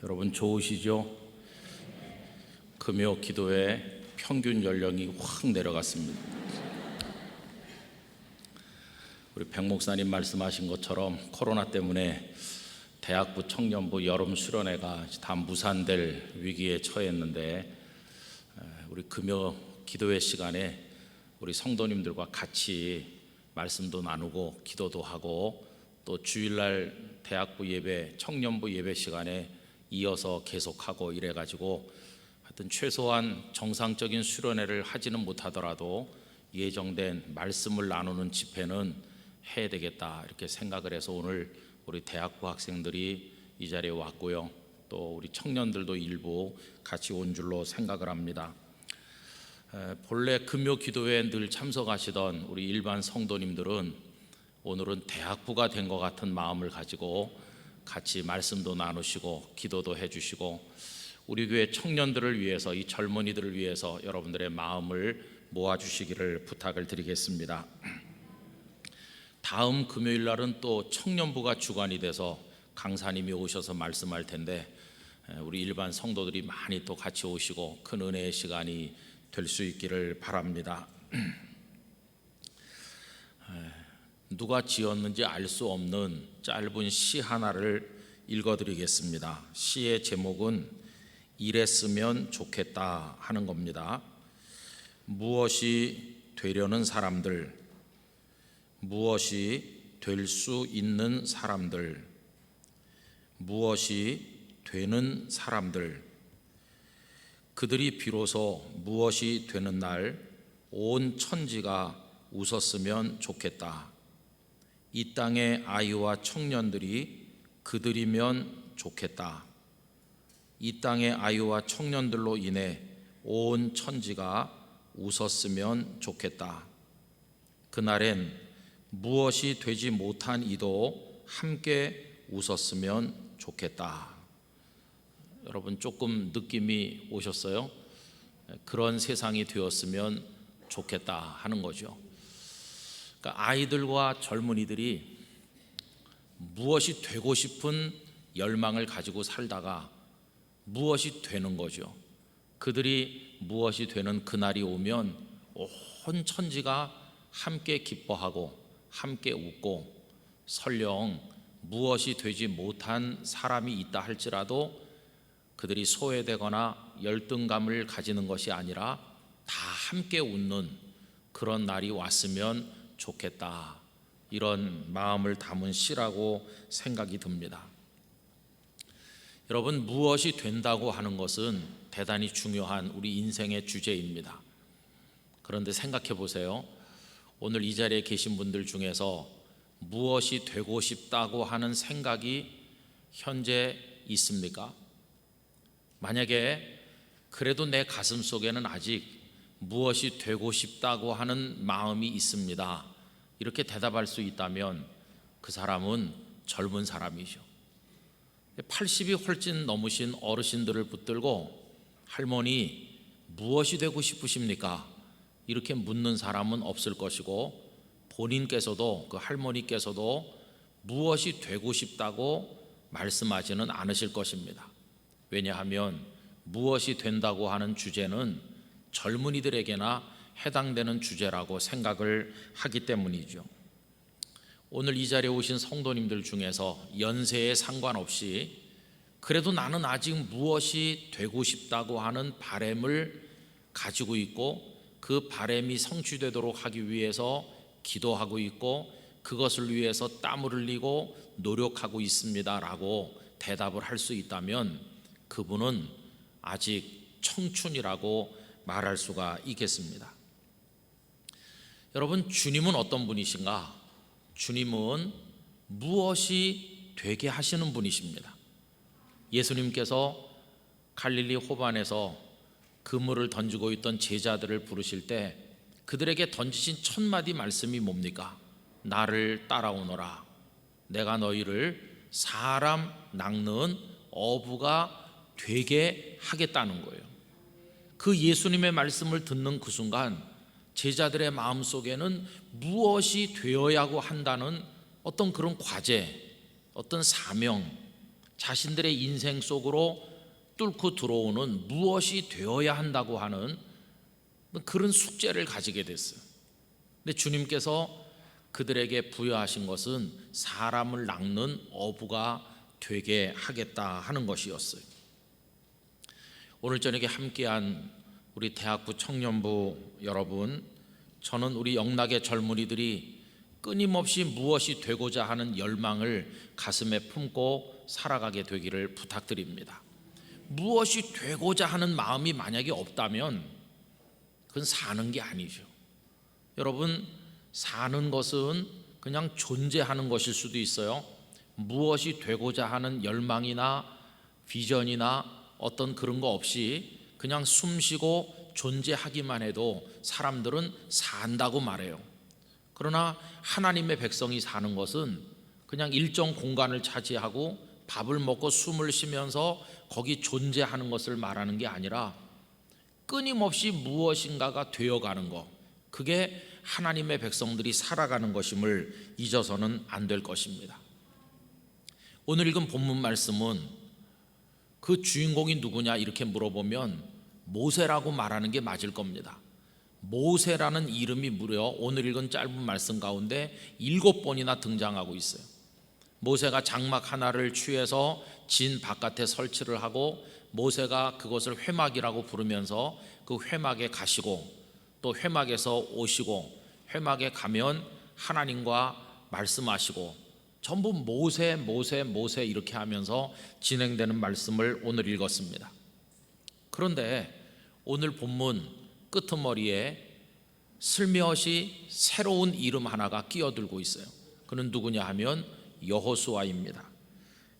여러분 좋으시죠? 금요 기도회 평균 연령이 확 내려갔습니다. 우리 백 목사님 말씀하신 것처럼 코로나 때문에 대학부, 청년부, 여름 수련회가 다 무산될 위기에 처했는데, 우리 금요 기도회 시간에 우리 성도님들과 같이 말씀도 나누고 기도도 하고, 또 주일날 대학부 예배, 청년부 예배 시간에 이어서 계속하고 이래가지고 하여튼 최소한 정상적인 수련회를 하지는 못하더라도 예정된 말씀을 나누는 집회는 해야 되겠다, 이렇게 생각을 해서 오늘 우리 대학부 학생들이 이 자리에 왔고요, 또 우리 청년들도 일부 같이 온 줄로 생각을 합니다. 본래 금요 기도회에 늘 참석하시던 우리 일반 성도님들은 오늘은 대학부가 된 것 같은 마음을 가지고 같이 말씀도 나누시고 기도도 해주시고, 우리 교회 청년들을 위해서, 이 젊은이들을 위해서 여러분들의 마음을 모아주시기를 부탁을 드리겠습니다. 다음 금요일 날은 또 청년부가 주관이 돼서 강사님이 오셔서 말씀할 텐데, 우리 일반 성도들이 많이 또 같이 오시고 큰 은혜의 시간이 될 수 있기를 바랍니다. 누가 지었는지 알 수 없는 짧은 시 하나를 읽어드리겠습니다. 시의 제목은 이랬으면 좋겠다 하는 겁니다. 무엇이 되려는 사람들, 무엇이 될 수 있는 사람들, 무엇이 되는 사람들, 그들이 비로소 무엇이 되는 날 온 천지가 웃었으면 좋겠다. 이 땅의 아이와 청년들이 그들이면 좋겠다. 이 땅의 아이와 청년들로 인해 온 천지가 웃었으면 좋겠다. 그날엔 무엇이 되지 못한 이도 함께 웃었으면 좋겠다. 여러분 조금 느낌이 오셨어요? 그런 세상이 되었으면 좋겠다 하는 거죠. 그러니까 아이들과 젊은이들이 무엇이 되고 싶은 열망을 가지고 살다가 무엇이 되는 거죠. 그들이 무엇이 되는 그날이 오면 온 천지가 함께 기뻐하고 함께 웃고, 설령 무엇이 되지 못한 사람이 있다 할지라도 그들이 소외되거나 열등감을 가지는 것이 아니라 다 함께 웃는 그런 날이 왔으면 좋겠다, 이런 마음을 담은 시라고 생각이 듭니다. 여러분, 무엇이 된다고 하는 것은 대단히 중요한 우리 인생의 주제입니다. 그런데 생각해 보세요. 오늘 이 자리에 계신 분들 중에서 무엇이 되고 싶다고 하는 생각이 현재 있습니까? 만약에 그래도 내 가슴 속에는 아직 무엇이 되고 싶다고 하는 마음이 있습니다, 이렇게 대답할 수 있다면 그 사람은 젊은 사람이죠. 80이 훨씬 넘으신 어르신들을 붙들고 할머니 무엇이 되고 싶으십니까? 이렇게 묻는 사람은 없을 것이고, 본인께서도, 그 할머니께서도 무엇이 되고 싶다고 말씀하지는 않으실 것입니다. 왜냐하면 무엇이 된다고 하는 주제는 젊은이들에게나 해당되는 주제라고 생각을 하기 때문이죠. 오늘 이 자리에 오신 성도님들 중에서 연세에 상관없이 그래도 나는 아직 무엇이 되고 싶다고 하는 바람을 가지고 있고, 그 바람이 성취되도록 하기 위해서 기도하고 있고, 그것을 위해서 땀을 흘리고 노력하고 있습니다 라고 대답을 할 수 있다면 그분은 아직 청춘이라고 말할 수가 있겠습니다. 여러분, 주님은 어떤 분이신가? 주님은 무엇이 되게 하시는 분이십니다. 예수님께서 갈릴리 호반에서 그물을 던지고 있던 제자들을 부르실 때 그들에게 던지신 첫 마디 말씀이 뭡니까? 나를 따라오너라. 내가 너희를 사람 낚는 어부가 되게 하겠다는 거예요. 그 예수님의 말씀을 듣는 그 순간 제자들의 마음속에는 무엇이 되어야 한다는 어떤 그런 과제, 어떤 사명, 자신들의 인생 속으로 뚫고 들어오는 무엇이 되어야 한다고 하는 그런 숙제를 가지게 됐어요. 근데 주님께서 그들에게 부여하신 것은 사람을 낚는 어부가 되게 하겠다 하는 것이었어요. 오늘 저녁에 함께한 우리 대학부 청년부 여러분, 저는 우리 영락의 젊은이들이 끊임없이 무엇이 되고자 하는 열망을 가슴에 품고 살아가게 되기를 부탁드립니다. 무엇이 되고자 하는 마음이 만약에 없다면 그건 사는 게 아니죠. 여러분, 사는 것은 그냥 존재하는 것일 수도 있어요. 무엇이 되고자 하는 열망이나 비전이나 어떤 그런 거 없이 그냥 숨쉬고 존재하기만 해도 사람들은 산다고 말해요. 그러나 하나님의 백성이 사는 것은 그냥 일정 공간을 차지하고 밥을 먹고 숨을 쉬면서 거기 존재하는 것을 말하는 게 아니라 끊임없이 무엇인가가 되어가는 것, 그게 하나님의 백성들이 살아가는 것임을 잊어서는 안 될 것입니다. 오늘 읽은 본문 말씀은 그 주인공이 누구냐 이렇게 물어보면 모세라고 말하는 게 맞을 겁니다. 모세라는 이름이 무려 오늘 읽은 짧은 말씀 가운데 7번이나 등장하고 있어요. 모세가 장막 하나를 취해서 진 바깥에 설치를 하고 모세가 그것을 회막이라고 부르면서 그 회막에 가시고 또 회막에서 오시고 회막에 가면 하나님과 말씀하시고 전부 모세 모세 모세 이렇게 하면서 진행되는 말씀을 오늘 읽었습니다. 그런데 오늘 본문 끄트머리에 슬며시 새로운 이름 하나가 끼어들고 있어요. 그는 누구냐 하면 여호수아입니다.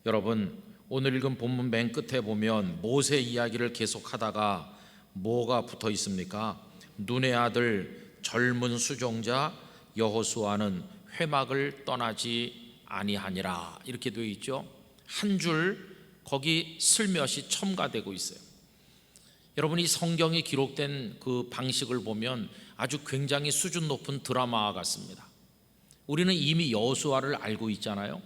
여러분, 오늘 읽은 본문 맨 끝에 보면 모세 이야기를 계속하다가 뭐가 붙어 있습니까? 눈의 아들 젊은 수종자 여호수아는 회막을 떠나지 아니하니라 이렇게 되어 있죠. 한 줄 거기 슬며시 첨가되고 있어요. 여러분이 성경에 기록된 그 방식을 보면 아주 굉장히 수준 높은 드라마 같습니다. 우리는 이미 여호수아를 알고 있잖아요.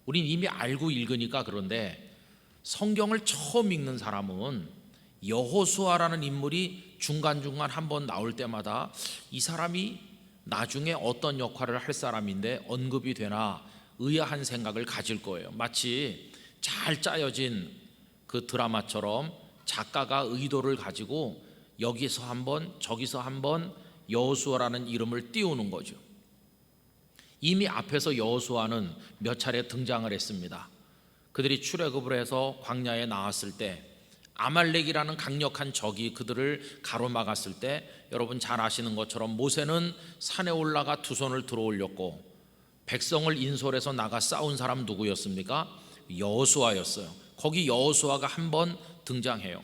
우리는 이미 알고 읽으니까. 그런데 성경을 처음 읽는 사람은 여호수아라는 인물이 중간중간 한번 나올 때마다 이 사람이 나중에 어떤 역할을 할 사람인데 언급이 되나 의아한 생각을 가질 거예요. 마치 잘 짜여진 그 드라마처럼 작가가 의도를 가지고 여기서 한번 저기서 한번 여호수아라는 이름을 띄우는 거죠. 이미 앞에서 여호수아는 몇 차례 등장을 했습니다. 그들이 출애굽을 해서 광야에 나왔을 때 아말렉이라는 강력한 적이 그들을 가로막았을 때 여러분 잘 아시는 것처럼 모세는 산에 올라가 두 손을 들어 올렸고 백성을 인솔해서 나가 싸운 사람 누구였습니까? 여호수아였어요. 거기 여호수아가 한 번 등장해요.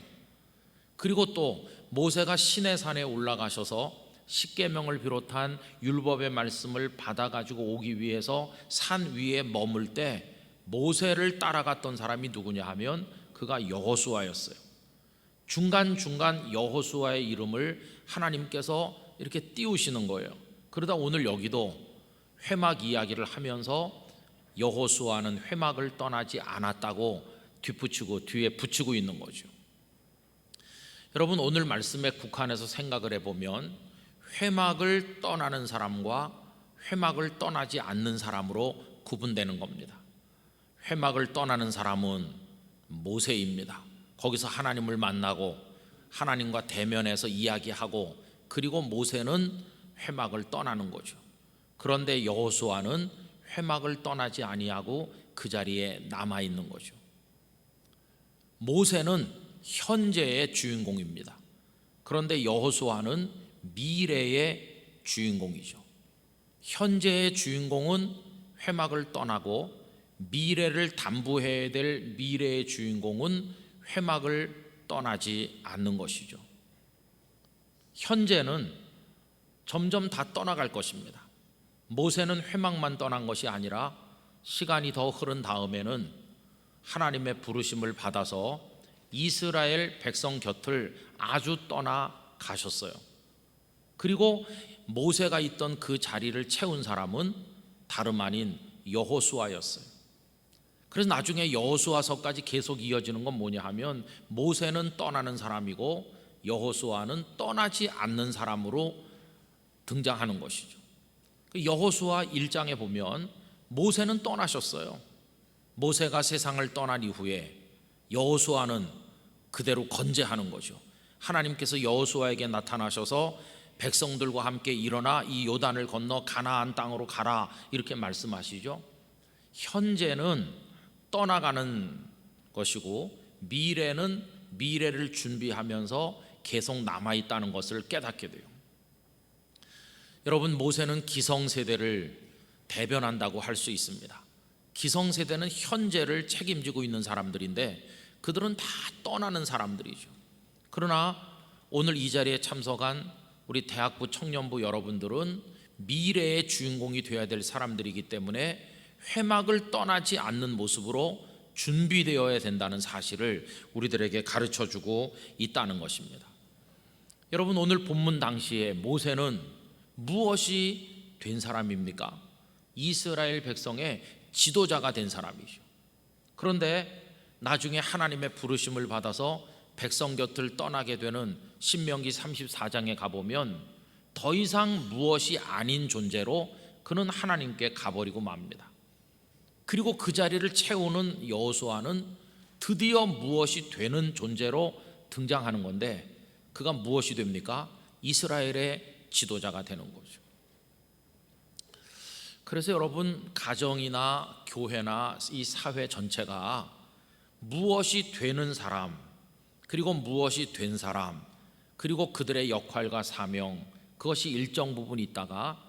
그리고 또 모세가 시내산에 올라가셔서 십계명을 비롯한 율법의 말씀을 받아가지고 오기 위해서 산 위에 머물 때 모세를 따라갔던 사람이 누구냐 하면 그가 여호수아였어요. 중간중간 여호수아의 이름을 하나님께서 이렇게 띄우시는 거예요. 그러다 오늘 여기도 회막 이야기를 하면서 여호수아는 회막을 떠나지 않았다고 뒷붙이고 뒤에 붙이고 있는 거죠. 여러분, 오늘 말씀에 국한해서 생각을 해보면 회막을 떠나는 사람과 회막을 떠나지 않는 사람으로 구분되는 겁니다. 회막을 떠나는 사람은 모세입니다. 거기서 하나님을 만나고 하나님과 대면해서 이야기하고 그리고 모세는 회막을 떠나는 거죠. 그런데 여호수아는 회막을 떠나지 아니하고 그 자리에 남아 있는 거죠. 모세는 현재의 주인공입니다. 그런데 여호수아는 미래의 주인공이죠. 현재의 주인공은 회막을 떠나고 미래를 담보해야 될 미래의 주인공은 회막을 떠나지 않는 것이죠. 현재는 점점 다 떠나갈 것입니다. 모세는 회막만 떠난 것이 아니라 시간이 더 흐른 다음에는 하나님의 부르심을 받아서 이스라엘 백성 곁을 아주 떠나가셨어요. 그리고 모세가 있던 그 자리를 채운 사람은 다름 아닌 여호수아였어요. 그래서 나중에 여호수아서까지 계속 이어지는 건 뭐냐 하면 모세는 떠나는 사람이고 여호수아는 떠나지 않는 사람으로 등장하는 것이죠. 여호수아 1장에 보면 모세는 떠나셨어요. 모세가 세상을 떠난 이후에 여호수아는 그대로 건재하는 거죠. 하나님께서 여호수아에게 나타나셔서 백성들과 함께 일어나 이 요단을 건너 가나안 땅으로 가라 이렇게 말씀하시죠. 현재는 떠나가는 것이고 미래는 미래를 준비하면서 계속 남아있다는 것을 깨닫게 돼요. 여러분, 모세는 기성세대를 대변한다고 할 수 있습니다. 기성세대는 현재를 책임지고 있는 사람들인데 그들은 다 떠나는 사람들이죠. 그러나 오늘 이 자리에 참석한 우리 대학부 청년부 여러분들은 미래의 주인공이 되어야 될 사람들이기 때문에 회막을 떠나지 않는 모습으로 준비되어야 된다는 사실을 우리들에게 가르쳐주고 있다는 것입니다. 여러분, 오늘 본문 당시에 모세는 무엇이 된 사람입니까? 이스라엘 백성의 지도자가 된 사람이죠. 그런데 나중에 하나님의 부르심을 받아서 백성 곁을 떠나게 되는 신명기 34장에 가보면 더 이상 무엇이 아닌 존재로 그는 하나님께 가버리고 맙니다. 그리고 그 자리를 채우는 여호수아는 드디어 무엇이 되는 존재로 등장하는 건데 그가 무엇이 됩니까? 이스라엘의 지도자가 되는 거죠. 그래서 여러분, 가정이나 교회나 이 사회 전체가 무엇이 되는 사람, 그리고 무엇이 된 사람, 그리고 그들의 역할과 사명, 그것이 일정 부분 있다가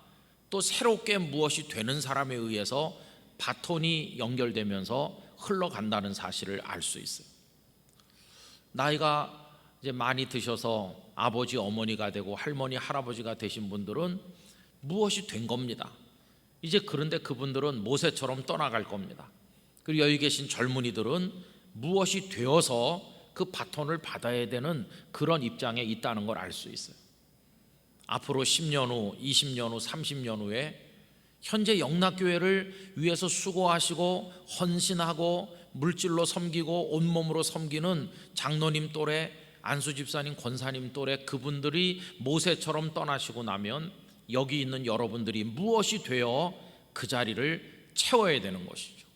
또 새롭게 무엇이 되는 사람에 의해서 바톤이 연결되면서 흘러간다는 사실을 알 수 있어요. 나이가 이제 많이 드셔서 아버지 어머니가 되고 할머니 할아버지가 되신 분들은 무엇이 된 겁니다. 이제 그런데 그분들은 모세처럼 떠나갈 겁니다. 그리고 여기 계신 젊은이들은 무엇이 되어서 그 바톤을 받아야 되는 그런 입장에 있다는 걸 알 수 있어요. 앞으로 10년 후, 20년 후, 30년 후에 현재 영락교회를 위해서 수고하시고 헌신하고 물질로 섬기고 온몸으로 섬기는 장로님 또래, 안수 집사님, 권사님 또래, 그분들이 모세처럼 떠나시고 나면 여기 있는 여러분들이 무엇이 되어 그 자리를 채워야 되는 것이죠.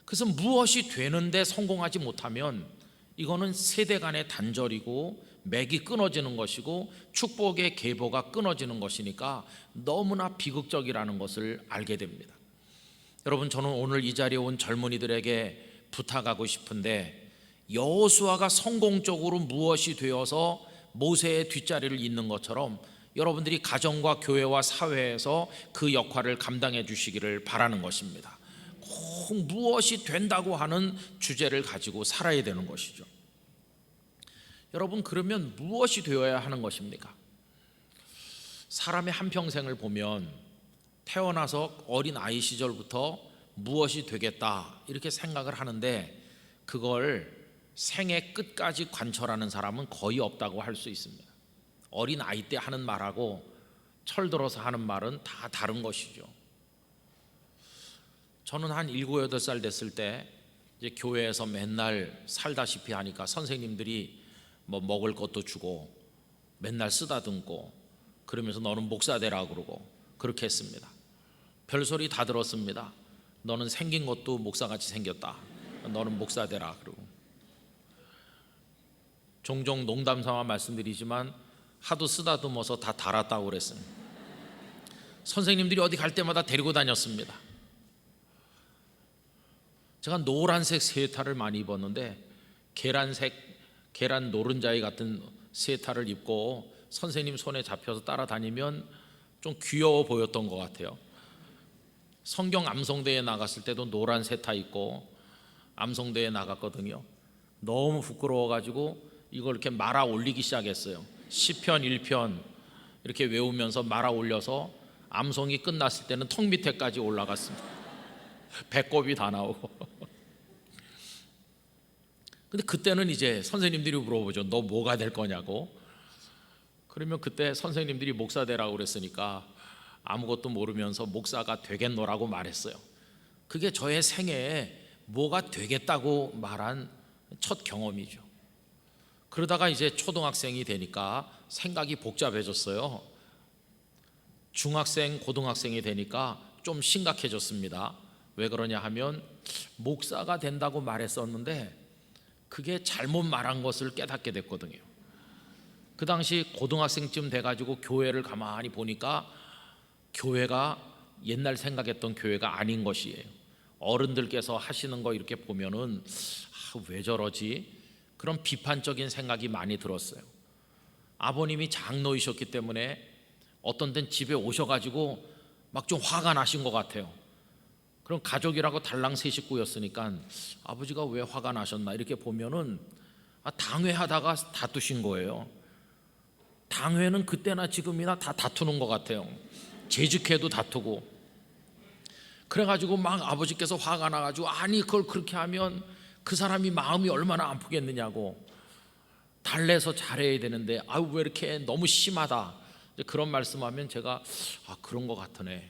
그래서 무엇이 되는데 성공하지 못하면 이거는 세대 간의 단절이고 맥이 끊어지는 것이고 축복의 계보가 끊어지는 것이니까 너무나 비극적이라는 것을 알게 됩니다. 여러분, 저는 오늘 이 자리에 온 젊은이들에게 부탁하고 싶은데 여호수아가 성공적으로 무엇이 되어서 모세의 뒷자리를 잇는 것처럼 여러분들이 가정과 교회와 사회에서 그 역할을 감당해 주시기를 바라는 것입니다. 꼭 무엇이 된다고 하는 주제를 가지고 살아야 되는 것이죠. 여러분, 그러면 무엇이 되어야 하는 것입니까? 사람의 한평생을 보면 태어나서 어린 아이 시절부터 무엇이 되겠다 이렇게 생각을 하는데 그걸 생애 끝까지 관철하는 사람은 거의 없다고 할 수 있습니다. 어린 아이 때 하는 말하고 철들어서 하는 말은 다 다른 것이죠. 저는 한 7, 8살 됐을 때 이제 교회에서 맨날 살다시피 하니까 선생님들이 뭐 먹을 것도 주고 맨날 쓰다듬고 그러면서 너는 목사 되라 그러고 그렇게 했습니다. 별소리 다 들었습니다. 너는 생긴 것도 목사같이 생겼다. 너는 목사 되라 그러고. 종종 농담 삼아 말씀드리지만 하도 쓰다듬어서 다 달았다고 그랬습니다. 선생님들이 어디 갈 때마다 데리고 다녔습니다. 제가 노란색 세타를 많이 입었는데 계란 노른자이 같은 세타를 입고 선생님 손에 잡혀서 따라다니면 좀 귀여워 보였던 것 같아요. 성경 암송대에 나갔을 때도 노란 세타 입고 암송대에 나갔거든요. 너무 부끄러워가지고 이걸 이렇게 말아 올리기 시작했어요. 시편 1편 이렇게 외우면서 말아 올려서 암송이 끝났을 때는 턱 밑에까지 올라갔습니다. 배꼽이 다 나오고. 근데 그때는 이제 선생님들이 물어보죠. 너 뭐가 될 거냐고. 그러면 그때 선생님들이 목사 되라고 그랬으니까 아무것도 모르면서 목사가 되겠노라고 말했어요. 그게 저의 생애에 뭐가 되겠다고 말한 첫 경험이죠. 그러다가 이제 초등학생이 되니까 생각이 복잡해졌어요. 중학생, 고등학생이 되니까 좀 심각해졌습니다. 왜 그러냐 하면 목사가 된다고 말했었는데 그게 잘못 말한 것을 깨닫게 됐거든요. 그 당시 고등학생쯤 돼가지고 교회를 가만히 보니까 교회가 옛날 생각했던 교회가 아닌 것이에요. 어른들께서 하시는 거 이렇게 보면은 왜 저러지? 그런 비판적인 생각이 많이 들었어요. 아버님이 장로이셨기 때문에 어떤 땐 집에 오셔가지고 막 좀 화가 나신 것 같아요. 그럼 가족이라고 달랑 세 식구였으니까 아버지가 왜 화가 나셨나 이렇게 보면은 당회하다가 다투신 거예요. 당회는 그때나 지금이나 다 다투는 것 같아요. 재직회도 다투고. 그래가지고 막 아버지께서 화가 나가지고 아니 그걸 그렇게 하면 그 사람이 마음이 얼마나 아프겠느냐고, 달래서 잘해야 되는데 아유 왜 이렇게 너무 심하다, 그런 말씀하면 제가 그런 것 같으네,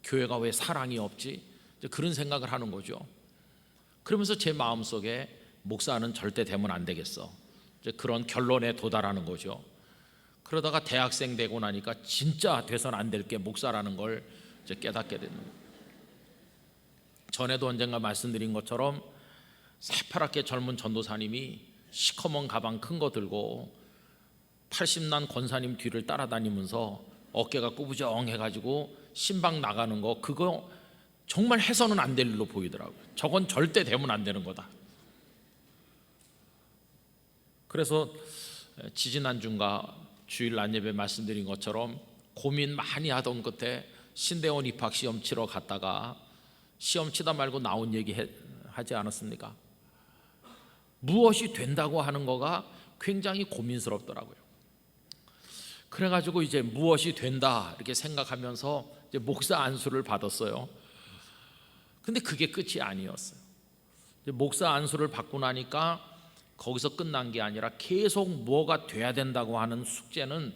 교회가 왜 사랑이 없지, 그런 생각을 하는 거죠. 그러면서 제 마음속에 목사는 절대 되면 안 되겠어, 그런 결론에 도달하는 거죠. 그러다가 대학생 되고 나니까 진짜 돼서는 안 될 게 목사라는 걸 깨닫게 되는 거예요. 전에도 언젠가 말씀드린 것처럼 새파랗게 젊은 전도사님이 시커먼 가방 큰 거 들고 80난 권사님 뒤를 따라다니면서 어깨가 꾸부정해가지고 신방 나가는 거, 그거 정말 해서는 안 될 일로 보이더라고요. 저건 절대 되면 안 되는 거다. 그래서 지지난주인가 주일 낮예배 말씀드린 것처럼 고민 많이 하던 끝에 신대원 입학 시험 치러 갔다가 시험 치다 말고 나온 얘기 하지 않았습니까? 무엇이 된다고 하는 거가 굉장히 고민스럽더라고요. 그래가지고 이제 무엇이 된다 이렇게 생각하면서 이제 목사 안수를 받았어요. 근데 그게 끝이 아니었어요. 이제 목사 안수를 받고 나니까 거기서 끝난 게 아니라 계속 뭐가 돼야 된다고 하는 숙제는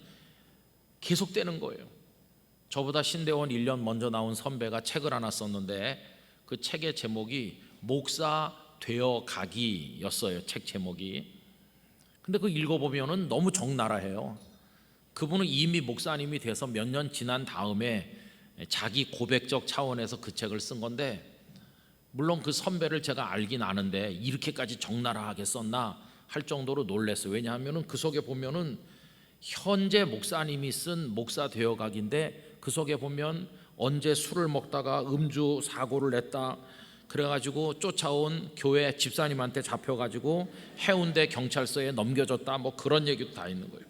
계속되는 거예요. 저보다 신대원 1년 먼저 나온 선배가 책을 하나 썼는데 그 책의 제목이 목사 되어 가기였어요. 책 제목이. 근데 그 읽어보면은 너무 적나라해요. 그분은 이미 목사님이 돼서 몇 년 지난 다음에 자기 고백적 차원에서 그 책을 쓴 건데, 물론 그 선배를 제가 알긴 아는데 이렇게까지 적나라하게 썼나 할 정도로 놀랐어요. 왜냐하면 그 속에 보면은 현재 목사님이 쓴 목사 되어가기인데 그 속에 보면 언제 술을 먹다가 음주 사고를 냈다 그래가지고 쫓아온 교회 집사님한테 잡혀가지고 해운대 경찰서에 넘겨졌다, 뭐 그런 얘기도 다 있는 거예요.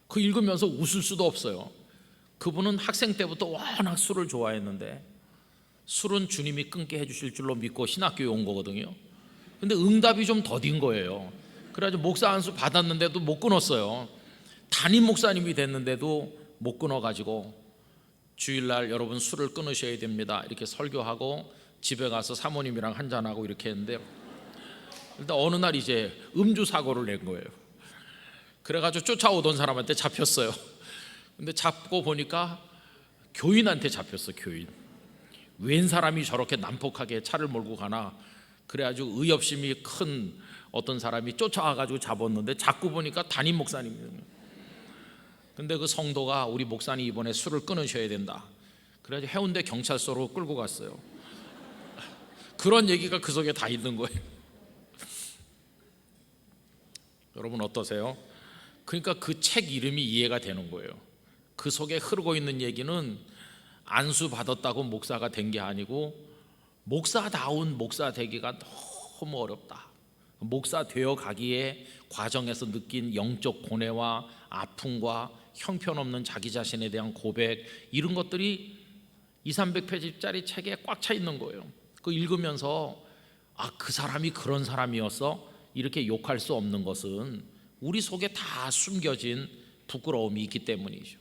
그 읽으면서 웃을 수도 없어요. 그분은 학생 때부터 워낙 술을 좋아했는데 술은 주님이 끊게 해주실 줄로 믿고 신학교에 온 거거든요. 근데 응답이 좀 더딘 거예요. 그래가지고 목사 안수 받았는데도 못 끊었어요. 담임 목사님이 됐는데도 못 끊어가지고 주일날 여러분 술을 끊으셔야 됩니다 이렇게 설교하고 집에 가서 사모님이랑 한잔하고 이렇게 했는데, 일단 어느 날 이제 음주 사고를 낸 거예요. 그래가지고 쫓아오던 사람한테 잡혔어요. 근데 잡고 보니까 교인한테 잡혔어. 교인. 웬 사람이 저렇게 난폭하게 차를 몰고 가나. 그래가지고 의협심이 큰 어떤 사람이 쫓아와가지고 잡았는데 자꾸 보니까 담임 목사님이에요. 근데 그 성도가 우리 목사님 이번에 술을 끊으셔야 된다. 그래가지고 해운대 경찰서로 끌고 갔어요. 그런 얘기가 그 속에 다 있는 거예요. 여러분 어떠세요? 그러니까 그 책 이름이 이해가 되는 거예요. 그 속에 흐르고 있는 얘기는 안수 받았다고 목사가 된 게 아니고 목사다운 목사 되기가 너무 어렵다. 목사 되어 가기에 과정에서 느낀 영적 고뇌와 아픔과 형편없는 자기 자신에 대한 고백, 이런 것들이 200~300페이지짜리 책에 꽉 차 있는 거예요. 그 읽으면서 그 사람이 그런 사람이었어? 이렇게 욕할 수 없는 것은 우리 속에 다 숨겨진 부끄러움이 있기 때문이죠.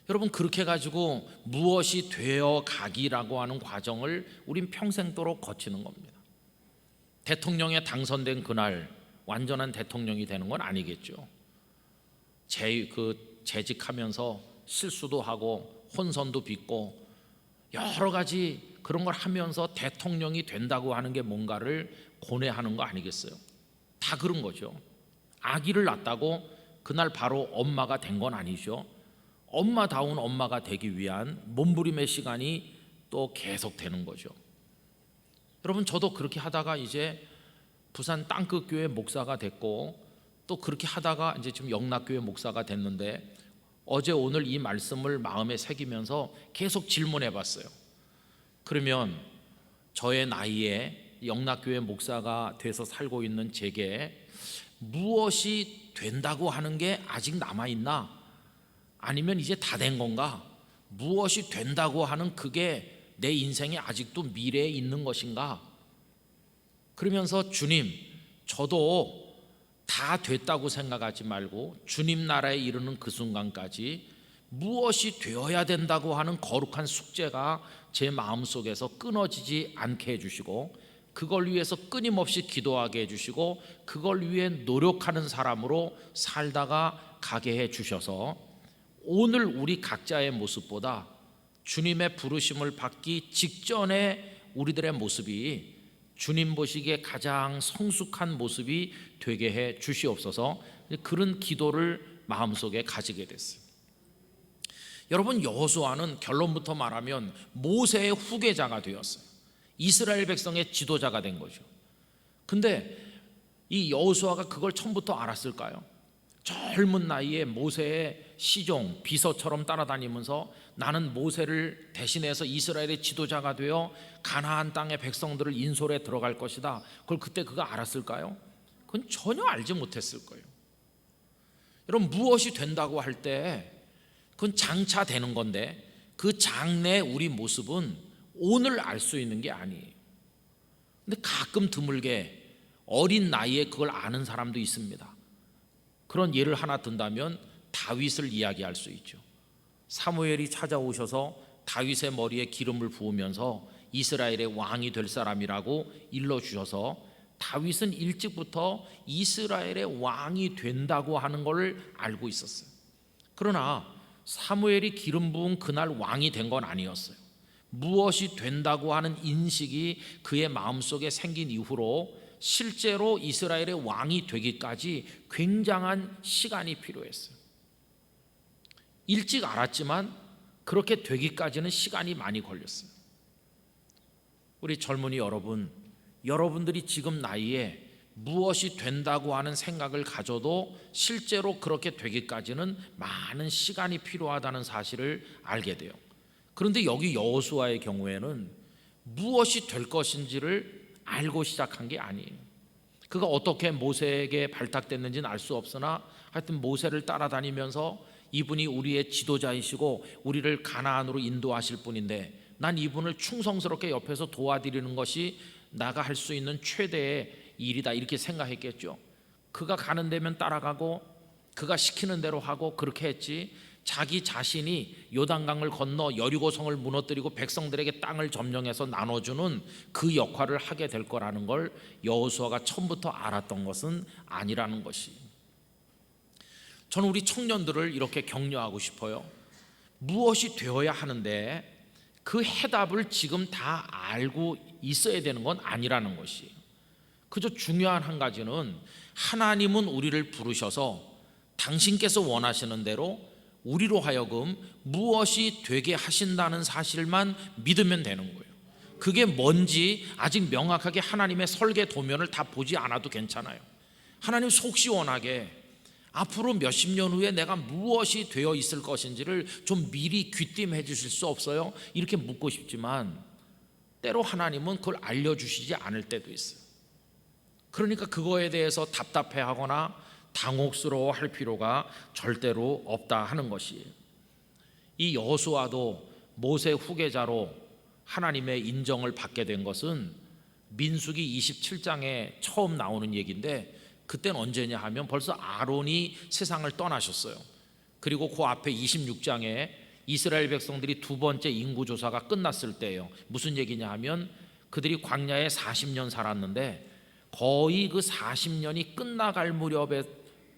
여러분 그렇게 가지고 무엇이 되어 가기라고 하는 과정을 우린 평생도록 거치는 겁니다. 대통령에 당선된 그날 완전한 대통령이 되는 건 아니겠죠. 재직하면서 실수도 하고 혼선도 빚고 여러 가지 그런 걸 하면서 대통령이 된다고 하는 게 뭔가를 고뇌하는 거 아니겠어요? 다 그런 거죠. 아기를 낳았다고 그날 바로 엄마가 된 건 아니죠. 엄마다운 엄마가 되기 위한 몸부림의 시간이 또 계속 되는 거죠. 여러분, 저도 그렇게 하다가 이제 부산 땅끝교회 목사가 됐고, 또 그렇게 하다가 이제 지금 영락교회 목사가 됐는데, 어제 오늘 이 말씀을 마음에 새기면서 계속 질문해 봤어요. 그러면 저의 나이에 영락교회 목사가 돼서 살고 있는 제게 무엇이 된다고 하는 게 아직 남아있나? 아니면 이제 다 된 건가? 무엇이 된다고 하는 그게 내 인생에 아직도 미래에 있는 것인가? 그러면서 주님, 저도 다 됐다고 생각하지 말고 주님 나라에 이르는 그 순간까지 무엇이 되어야 된다고 하는 거룩한 숙제가 제 마음속에서 끊어지지 않게 해주시고, 그걸 위해서 끊임없이 기도하게 해주시고, 그걸 위해 노력하는 사람으로 살다가 가게 해주셔서 오늘 우리 각자의 모습보다 주님의 부르심을 받기 직전에 우리들의 모습이 주님 보시기에 가장 성숙한 모습이 되게 해 주시옵소서. 그런 기도를 마음속에 가지게 됐어요. 여러분, 여호수아는 결론부터 말하면 모세의 후계자가 되었어요. 이스라엘 백성의 지도자가 된 거죠. 근데 이 여호수아가 그걸 처음부터 알았을까요? 젊은 나이에 모세의 시종, 비서처럼 따라다니면서 나는 모세를 대신해서 이스라엘의 지도자가 되어 가나안 땅의 백성들을 인솔해 들어갈 것이다. 그걸 그때 그가 알았을까요? 그건 전혀 알지 못했을 거예요. 여러분, 무엇이 된다고 할 때 그건 장차 되는 건데, 그 장래의 우리 모습은 오늘 알 수 있는 게 아니에요. 근데 가끔 드물게 어린 나이에 그걸 아는 사람도 있습니다. 그런 예를 하나 든다면 다윗을 이야기할 수 있죠. 사무엘이 찾아오셔서 다윗의 머리에 기름을 부으면서 이스라엘의 왕이 될 사람이라고 일러주셔서 다윗은 일찍부터 이스라엘의 왕이 된다고 하는 걸 알고 있었어요. 그러나 사무엘이 기름 부은 그날 왕이 된 건 아니었어요. 무엇이 된다고 하는 인식이 그의 마음속에 생긴 이후로 실제로 이스라엘의 왕이 되기까지 굉장한 시간이 필요했어요. 일찍 알았지만 그렇게 되기까지는 시간이 많이 걸렸어요. 우리 젊은이 여러분, 여러분들이 지금 나이에 무엇이 된다고 하는 생각을 가져도 실제로 그렇게 되기까지는 많은 시간이 필요하다는 사실을 알게 돼요. 그런데 여기 여호수아의 경우에는 무엇이 될 것인지를 알고 시작한 게 아니에요. 그가 어떻게 모세에게 발탁됐는지는 알 수 없으나 하여튼 모세를 따라다니면서 이분이 우리의 지도자이시고 우리를 가나안으로 인도하실 분인데 난 이분을 충성스럽게 옆에서 도와드리는 것이 나가 할 수 있는 최대의 일이다, 이렇게 생각했겠죠. 그가 가는 데면 따라가고 그가 시키는 대로 하고 그렇게 했지, 자기 자신이 요단강을 건너 여리고성을 무너뜨리고 백성들에게 땅을 점령해서 나눠주는 그 역할을 하게 될 거라는 걸 여호수아가 처음부터 알았던 것은 아니라는 것이. 저는 우리 청년들을 이렇게 격려하고 싶어요. 무엇이 되어야 하는데 그 해답을 지금 다 알고 있어야 되는 건 아니라는 것이. 그저 중요한 한 가지는 하나님은 우리를 부르셔서 당신께서 원하시는 대로 우리로 하여금 무엇이 되게 하신다는 사실만 믿으면 되는 거예요. 그게 뭔지 아직 명확하게 하나님의 설계 도면을 다 보지 않아도 괜찮아요. 하나님 속 시원하게 앞으로 몇십 년 후에 내가 무엇이 되어 있을 것인지를 좀 미리 귀띔해 주실 수 없어요? 이렇게 묻고 싶지만 때로 하나님은 그걸 알려주시지 않을 때도 있어요. 그러니까 그거에 대해서 답답해하거나 당혹스러워할 필요가 절대로 없다 하는 것이에요. 이 여호수아도 모세 후계자로 하나님의 인정을 받게 된 것은 민수기 27장에 처음 나오는 얘기인데, 그때는 언제냐 하면 벌써 아론이 세상을 떠나셨어요. 그리고 그 앞에 26장에 이스라엘 백성들이 두 번째 인구조사가 끝났을 때예요. 무슨 얘기냐 하면 그들이 광야에 40년 살았는데 거의 그 40년이 끝나갈 무렵에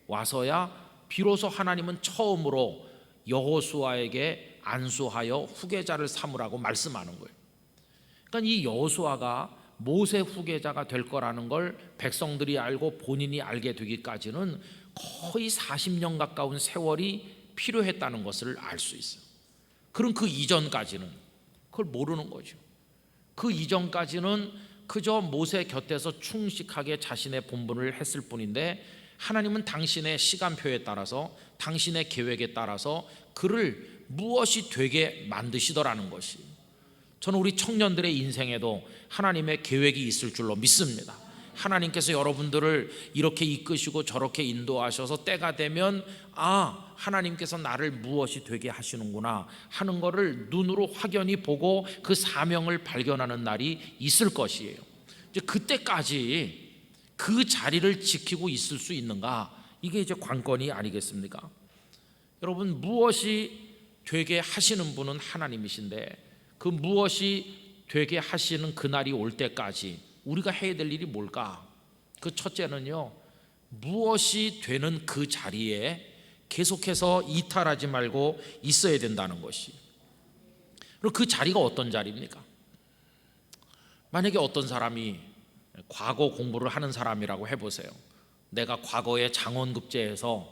와서야 비로소 하나님은 처음으로 여호수아에게 안수하여 후계자를 삼으라고 말씀하는 거예요. 그러니까 이 여호수아가 모세 후계자가 될 거라는 걸 백성들이 알고 본인이 알게 되기까지는 거의 40년 가까운 세월이 필요했다는 것을 알 수 있어요. 그럼 그 이전까지는 그걸 모르는 거죠. 그 이전까지는 그저 모세 곁에서 충실하게 자신의 본분을 했을 뿐인데 하나님은 당신의 시간표에 따라서 당신의 계획에 따라서 그를 무엇이 되게 만드시더라는 것이, 저는 우리 청년들의 인생에도 하나님의 계획이 있을 줄로 믿습니다. 하나님께서 여러분들을 이렇게 이끄시고 저렇게 인도하셔서 때가 되면 하나님께서 나를 무엇이 되게 하시는구나 하는 것을 눈으로 확연히 보고 그 사명을 발견하는 날이 있을 것이에요. 이제 그때까지 그 자리를 지키고 있을 수 있는가, 이게 이제 관건이 아니겠습니까? 여러분, 무엇이 되게 하시는 분은 하나님이신데 그 무엇이 되게 하시는 그날이 올 때까지 우리가 해야 될 일이 뭘까? 그 첫째는요, 무엇이 되는 그 자리에 계속해서 이탈하지 말고 있어야 된다는 것이. 그리고 그 자리가 어떤 자리입니까? 만약에 어떤 사람이 과거 공부를 하는 사람이라고 해보세요. 내가 과거에 장원급제해서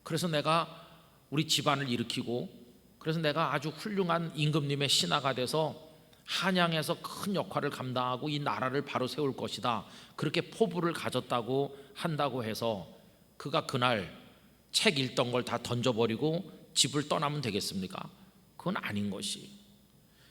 그래서 내가 우리 집안을 일으키고 그래서 내가 아주 훌륭한 임금님의 신하가 돼서 한양에서 큰 역할을 감당하고 이 나라를 바로 세울 것이다, 그렇게 포부를 가졌다고 한다고 해서 그가 그날 책 읽던 걸 다 던져버리고 집을 떠나면 되겠습니까? 그건 아닌 것이,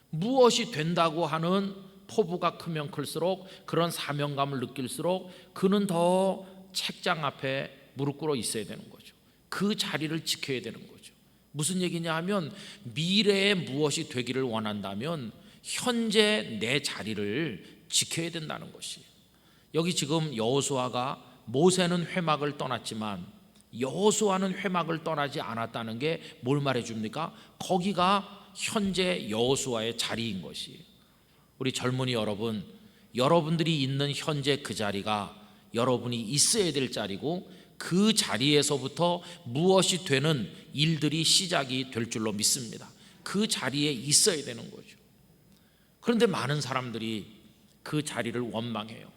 무엇이 된다고 하는 포부가 크면 클수록 그런 사명감을 느낄수록 그는 더 책장 앞에 무릎 꿇어 있어야 되는 거죠. 그 자리를 지켜야 되는 거죠. 무슨 얘기냐 하면 미래에 무엇이 되기를 원한다면 현재 내 자리를 지켜야 된다는 것이. 여기 지금 여호수아가 모세는 회막을 떠났지만 여호수아는 회막을 떠나지 않았다는 게 뭘 말해 줍니까? 거기가 현재 여호수아의 자리인 것이. 우리 젊은이 여러분, 여러분들이 있는 현재 그 자리가 여러분이 있어야 될 자리고 그 자리에서부터 무엇이 되는 일들이 시작이 될 줄로 믿습니다. 그 자리에 있어야 되는 거죠. 그런데 많은 사람들이 그 자리를 원망해요.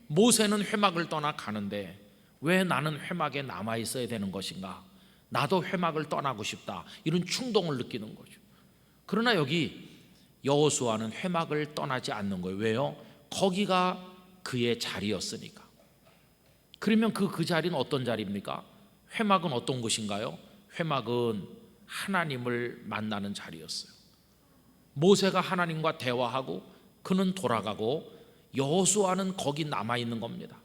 모세는 회막을 떠나 가는데 왜 나는 회막에 남아 있어야 되는 것인가? 나도 회막을 떠나고 싶다, 이런 충동을 느끼는 거죠. 그러나 여기 여호수아는 회막을 떠나지 않는 거예요. 왜요? 거기가 그의 자리였으니까. 그러면 그 자리는 어떤 자리입니까? 회막은 어떤 곳인가요? 회막은 하나님을 만나는 자리였어요. 모세가 하나님과 대화하고 그는 돌아가고 여호수아는 거기 남아있는 겁니다.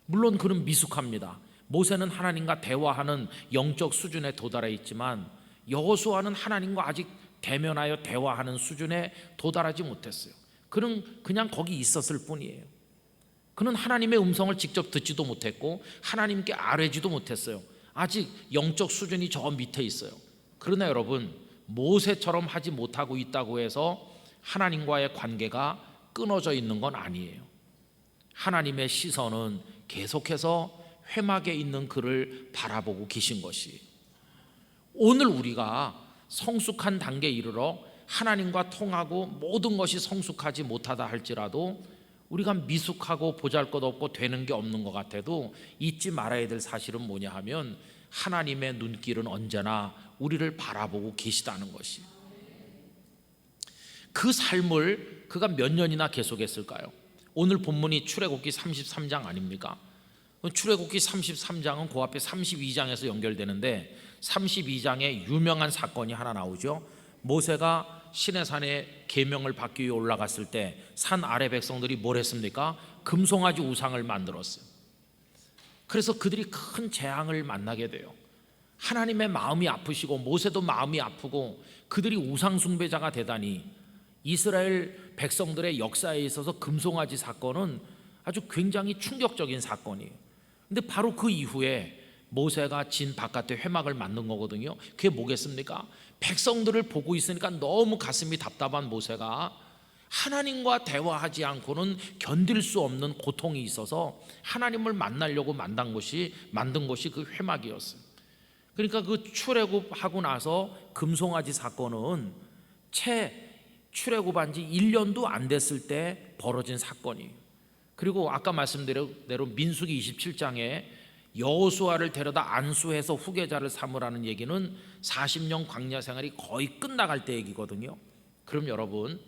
물론 그는 미숙합니다. 모세는 하나님과 대화하는 영적 수준에 도달해 있지만 여호수아는 하나님과 아직 대면하여 대화하는 수준에 도달하지 못했어요. 그는 그냥 거기 있었을 뿐이에요. 그는 하나님의 음성을 직접 듣지도 못했고 하나님께 아뢰지도 못했어요. 아직 영적 수준이 저 밑에 있어요. 그러나 여러분, 모세처럼 하지 못하고 있다고 해서 하나님과의 관계가 끊어져 있는 건 아니에요. 하나님의 시선은 계속해서 회막에 있는 그를 바라보고 계신 것이. 오늘 우리가 성숙한 단계에 이르러 하나님과 통하고 모든 것이 성숙하지 못하다 할지라도 우리가 미숙하고 보잘것없고 되는 게 없는 것 같아도 잊지 말아야 될 사실은 뭐냐 하면 하나님의 눈길은 언제나 우리를 바라보고 계시다는 것이. 그 삶을 그가 몇 년이나 계속했을까요? 오늘 본문이 출애굽기 33장 아닙니까? 출애굽기 33장은 그 앞에 32장에서 연결되는데 32장에 유명한 사건이 하나 나오죠. 모세가 시내산에 계명을 받기 위해 올라갔을 때 산 아래 백성들이 뭘 했습니까? 금송아지 우상을 만들었어요. 그래서 그들이 큰 재앙을 만나게 돼요. 하나님의 마음이 아프시고 모세도 마음이 아프고 그들이 우상 숭배자가 되다니. 이스라엘 백성들의 역사에 있어서 금송아지 사건은 아주 굉장히 충격적인 사건이에요. 근데 바로 그 이후에 모세가 진 바깥에 회막을 만든 거거든요. 그게 뭐겠습니까? 백성들을 보고 있으니까 너무 가슴이 답답한 모세가 하나님과 대화하지 않고는 견딜 수 없는 고통이 있어서 하나님을 만나려고 만든 것이 그 회막이었어요. 그러니까 그 출애굽하고 나서 금송아지 사건은 채 출애굽한 지 1년도 안 됐을 때 벌어진 사건이에요. 그리고 아까 말씀드린 대로 민수기 27장에 여호수아를 데려다 안수해서 후계자를 삼으라는 얘기는 40년 광야 생활이 거의 끝나갈 때 얘기거든요. 그럼 여러분,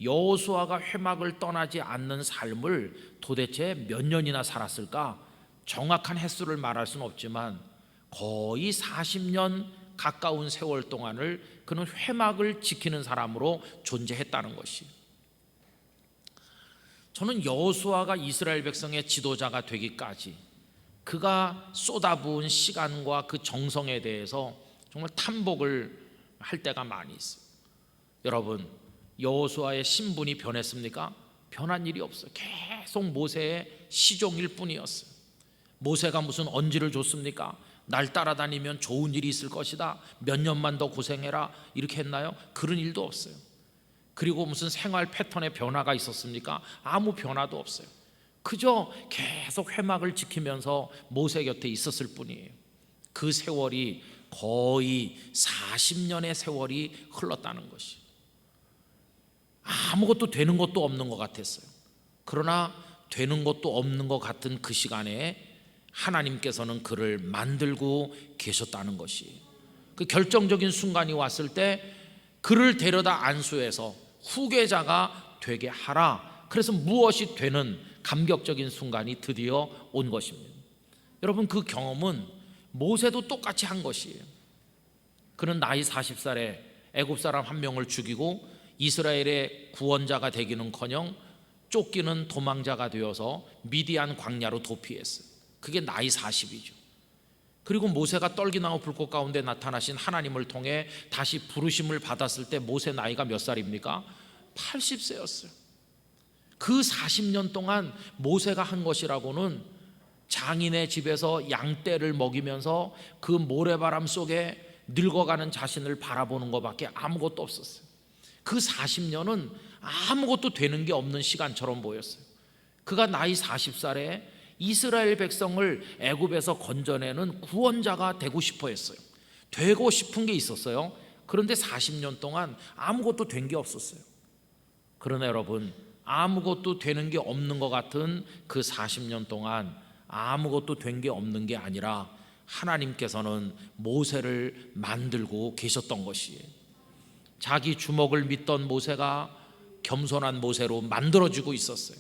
여호수아가 회막을 떠나지 않는 삶을 도대체 몇 년이나 살았을까? 정확한 횟수를 말할 수는 없지만 거의 40년 가까운 세월 동안을 그는 회막을 지키는 사람으로 존재했다는 것이, 저는 여호수아가 이스라엘 백성의 지도자가 되기까지 그가 쏟아부은 시간과 그 정성에 대해서 정말 탐복을 할 때가 많이 있어요. 여러분, 여호수아의 신분이 변했습니까? 변한 일이 없어요. 계속 모세의 시종일 뿐이었어요. 모세가 무슨 언지를 줬습니까? 날 따라다니면 좋은 일이 있을 것이다, 몇 년만 더 고생해라, 이렇게 했나요? 그런 일도 없어요. 그리고 무슨 생활 패턴의 변화가 있었습니까? 아무 변화도 없어요. 그저 계속 회막을 지키면서 모세 곁에 있었을 뿐이에요. 그 세월이 거의 40년의 세월이 흘렀다는 것이, 아무것도 되는 것도 없는 것 같았어요. 그러나 되는 것도 없는 것 같은 그 시간에 하나님께서는 그를 만들고 계셨다는 것이, 그 결정적인 순간이 왔을 때 그를 데려다 안수해서 후계자가 되게 하라, 그래서 무엇이 되는 감격적인 순간이 드디어 온 것입니다. 여러분, 그 경험은 모세도 똑같이 한 것이에요. 그는 나이 40살에 애굽 사람 한 명을 죽이고 이스라엘의 구원자가 되기는커녕 쫓기는 도망자가 되어서 미디안 광야로 도피했어요. 그게 나이 40이죠. 그리고 모세가 떨기나무 불꽃 가운데 나타나신 하나님을 통해 다시 부르심을 받았을 때 모세 나이가 몇 살입니까? 80세였어요. 그 40년 동안 모세가 한 것이라고는 장인의 집에서 양떼를 먹이면서 그 모래바람 속에 늙어가는 자신을 바라보는 것밖에 아무것도 없었어요. 그 40년은 아무것도 되는 게 없는 시간처럼 보였어요. 그가 나이 40살에 이스라엘 백성을 애굽에서 건져내는 구원자가 되고 싶어 했어요. 되고 싶은 게 있었어요. 그런데 40년 동안 아무것도 된 게 없었어요. 그러나 여러분, 아무것도 되는 게 없는 것 같은 그 40년 동안 아무것도 된 게 없는 게 아니라 하나님께서는 모세를 만들고 계셨던 것이에요. 자기 주먹을 믿던 모세가 겸손한 모세로 만들어지고 있었어요.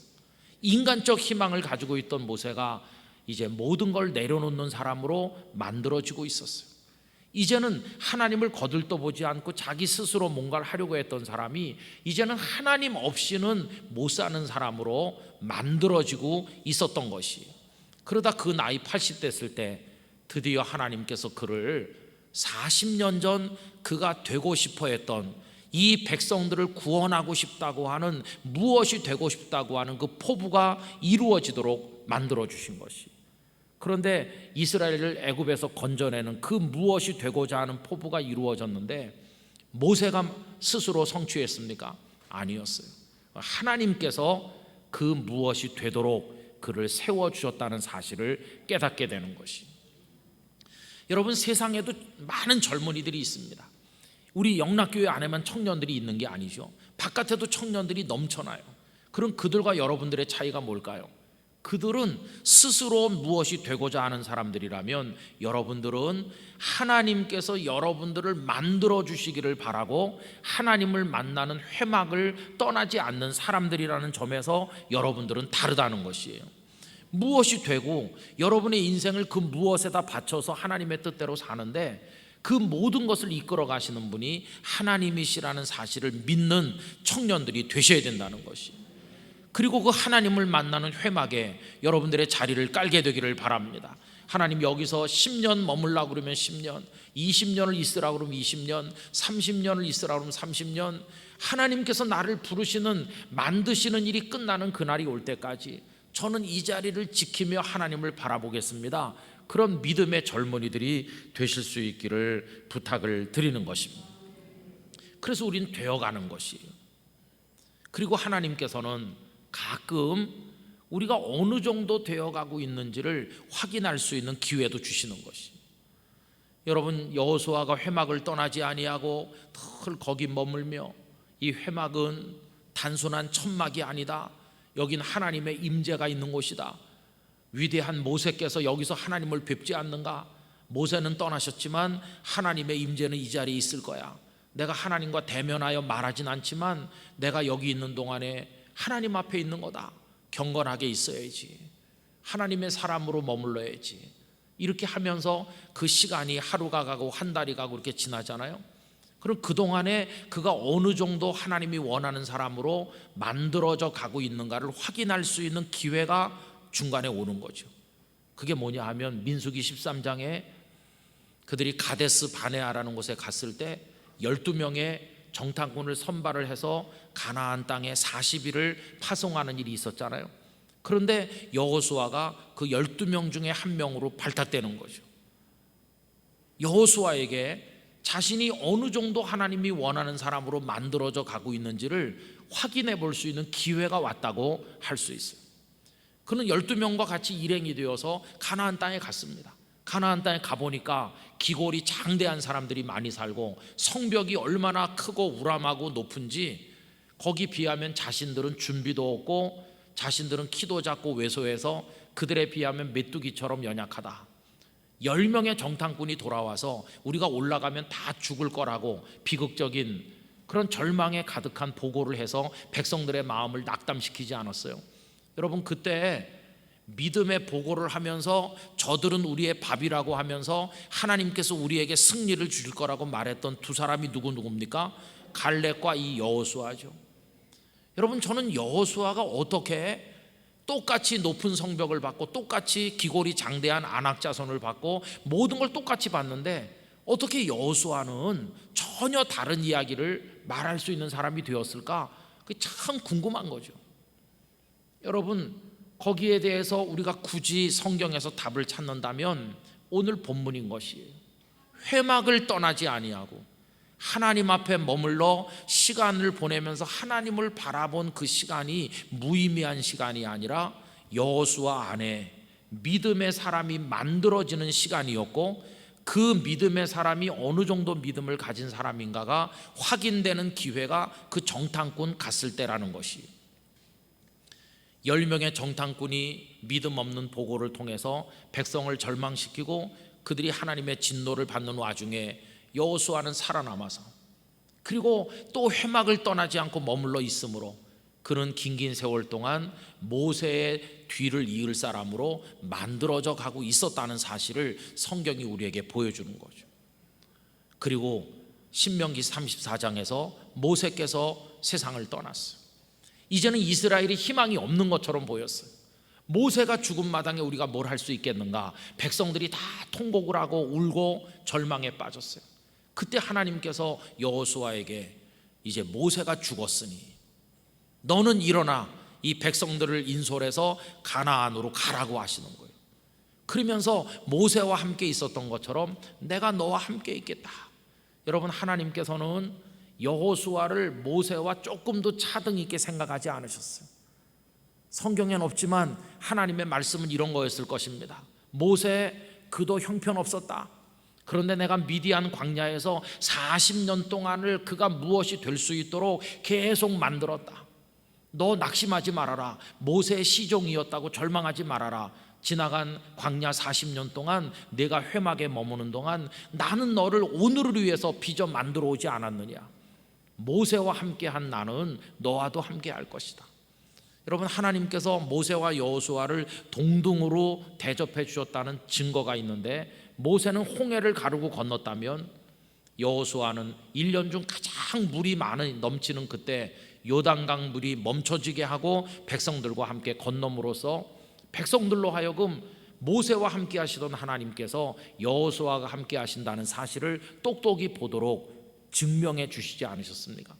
인간적 희망을 가지고 있던 모세가 이제 모든 걸 내려놓는 사람으로 만들어지고 있었어요. 이제는 하나님을 거들떠보지 않고 자기 스스로 뭔가를 하려고 했던 사람이 이제는 하나님 없이는 못 사는 사람으로 만들어지고 있었던 것이, 그러다 그 나이 80 됐을 때 드디어 하나님께서 그를 40년 전 그가 되고 싶어 했던 이 백성들을 구원하고 싶다고 하는, 무엇이 되고 싶다고 하는 그 포부가 이루어지도록 만들어 주신 것이, 그런데 이스라엘을 애굽에서 건져내는 그 무엇이 되고자 하는 포부가 이루어졌는데 모세가 스스로 성취했습니까? 아니었어요. 하나님께서 그 무엇이 되도록 그를 세워주셨다는 사실을 깨닫게 되는 것이, 여러분, 세상에도 많은 젊은이들이 있습니다. 우리 영락교회 안에만 청년들이 있는 게 아니죠. 바깥에도 청년들이 넘쳐나요. 그럼 그들과 여러분들의 차이가 뭘까요? 그들은 스스로 무엇이 되고자 하는 사람들이라면 여러분들은 하나님께서 여러분들을 만들어 주시기를 바라고 하나님을 만나는 회막을 떠나지 않는 사람들이라는 점에서 여러분들은 다르다는 것이에요. 무엇이 되고 여러분의 인생을 그 무엇에다 바쳐서 하나님의 뜻대로 사는데 그 모든 것을 이끌어 가시는 분이 하나님이시라는 사실을 믿는 청년들이 되셔야 된다는 것이, 그리고 그 하나님을 만나는 회막에 여러분들의 자리를 깔게 되기를 바랍니다. 하나님 여기서 10년 머물라고 그러면 10년, 20년을 있으라고 그러면 20년, 30년을 있으라고 그러면 30년, 하나님께서 나를 부르시는, 만드시는 일이 끝나는 그날이 올 때까지 저는 이 자리를 지키며 하나님을 바라보겠습니다. 그런 믿음의 젊은이들이 되실 수 있기를 부탁을 드리는 것입니다. 그래서 우리는 되어가는 것이에요. 그리고 하나님께서는 가끔 우리가 어느 정도 되어가고 있는지를 확인할 수 있는 기회도 주시는 것이, 여러분, 여호수아가 회막을 떠나지 아니하고 늘 거기 머물며, 이 회막은 단순한 천막이 아니다. 여긴 하나님의 임재가 있는 곳이다. 위대한 모세께서 여기서 하나님을 뵙지 않는가? 모세는 떠나셨지만 하나님의 임재는 이 자리에 있을 거야. 내가 하나님과 대면하여 말하진 않지만 내가 여기 있는 동안에 하나님 앞에 있는 거다. 경건하게 있어야지. 하나님의 사람으로 머물러야지. 이렇게 하면서 그 시간이 하루가 가고 한 달이 가고 이렇게 지나잖아요. 그럼 그동안에 그가 어느 정도 하나님이 원하는 사람으로 만들어져 가고 있는가를 확인할 수 있는 기회가 중간에 오는 거죠. 그게 뭐냐 하면 민수기 13장에 그들이 가데스 바네아라는 곳에 갔을 때 12명의 정탐꾼을 선발을 해서 가나안 땅에 40일을 파송하는 일이 있었잖아요. 그런데 여호수아가 그 12명 중에 한 명으로 발탁되는 거죠. 여호수아에게 자신이 어느 정도 하나님이 원하는 사람으로 만들어져 가고 있는지를 확인해 볼 수 있는 기회가 왔다고 할 수 있어요. 그는 12명과 같이 일행이 되어서 가나안 땅에 갔습니다. 가나안 땅에 가보니까 기골이 장대한 사람들이 많이 살고 성벽이 얼마나 크고 우람하고 높은지 거기 비하면 자신들은 준비도 없고 자신들은 키도 작고 왜소해서 그들에 비하면 메뚜기처럼 연약하다. 10명의 정탐꾼이 돌아와서 우리가 올라가면 다 죽을 거라고 비극적인 그런 절망에 가득한 보고를 해서 백성들의 마음을 낙담시키지 않았어요. 여러분, 그때 믿음의 보고를 하면서 저들은 우리의 밥이라고 하면서 하나님께서 우리에게 승리를 주실 거라고 말했던 두 사람이 누굽니까? 갈렙과 이 여호수아죠. 여러분, 저는 여호수아가 어떻게 똑같이 높은 성벽을 받고 똑같이 기골이 장대한 아낙 자손을 받고 모든 걸 똑같이 봤는데 어떻게 여호수아는 전혀 다른 이야기를 말할 수 있는 사람이 되었을까? 그게 참 궁금한 거죠. 여러분, 거기에 대해서 우리가 굳이 성경에서 답을 찾는다면 오늘 본문인 것이에요. 회막을 떠나지 아니하고 하나님 앞에 머물러 시간을 보내면서 하나님을 바라본 그 시간이 무의미한 시간이 아니라 여호수아 안에 믿음의 사람이 만들어지는 시간이었고, 그 믿음의 사람이 어느 정도 믿음을 가진 사람인가가 확인되는 기회가 그 정탐꾼 갔을 때라는 것이, 10명의 정탐꾼이 믿음 없는 보고를 통해서 백성을 절망시키고 그들이 하나님의 진노를 받는 와중에 여호수아는 살아남아서, 그리고 또 회막을 떠나지 않고 머물러 있으므로 그는 긴긴 세월 동안 모세의 뒤를 이을 사람으로 만들어져 가고 있었다는 사실을 성경이 우리에게 보여주는 거죠. 그리고 신명기 34장에서 모세께서 세상을 떠났어요. 이제는 이스라엘이 희망이 없는 것처럼 보였어요. 모세가 죽은 마당에 우리가 뭘 할 수 있겠는가? 백성들이 다 통곡을 하고 울고 절망에 빠졌어요. 그때 하나님께서 여호수아에게 이제 모세가 죽었으니 너는 일어나 이 백성들을 인솔해서 가나안으로 가라고 하시는 거예요. 그러면서 모세와 함께 있었던 것처럼 내가 너와 함께 있겠다. 여러분, 하나님께서는 여호수아를 모세와 조금도 차등 있게 생각하지 않으셨어요. 성경엔 없지만 하나님의 말씀은 이런 거였을 것입니다. 모세, 그도 형편없었다. 그런데 내가 미디안 광야에서 40년 동안을 그가 무엇이 될 수 있도록 계속 만들었다. 너 낙심하지 말아라. 모세의 시종이었다고 절망하지 말아라. 지나간 광야 40년 동안 내가 회막에 머무는 동안 나는 너를 오늘을 위해서 빚어 만들어 오지 않았느냐. 모세와 함께한 나는 너와도 함께할 것이다. 여러분, 하나님께서 모세와 여호수아를 동등으로 대접해 주셨다는 증거가 있는데, 모세는 홍해를 가르고 건넜다면 여호수아는 1년 중 가장 물이 넘치는 그때 요단강 물이 멈춰지게 하고 백성들과 함께 건너므로써 백성들로 하여금 모세와 함께 하시던 하나님께서 여호수아가 함께 하신다는 사실을 똑똑히 보도록 증명해 주시지 않으셨습니까?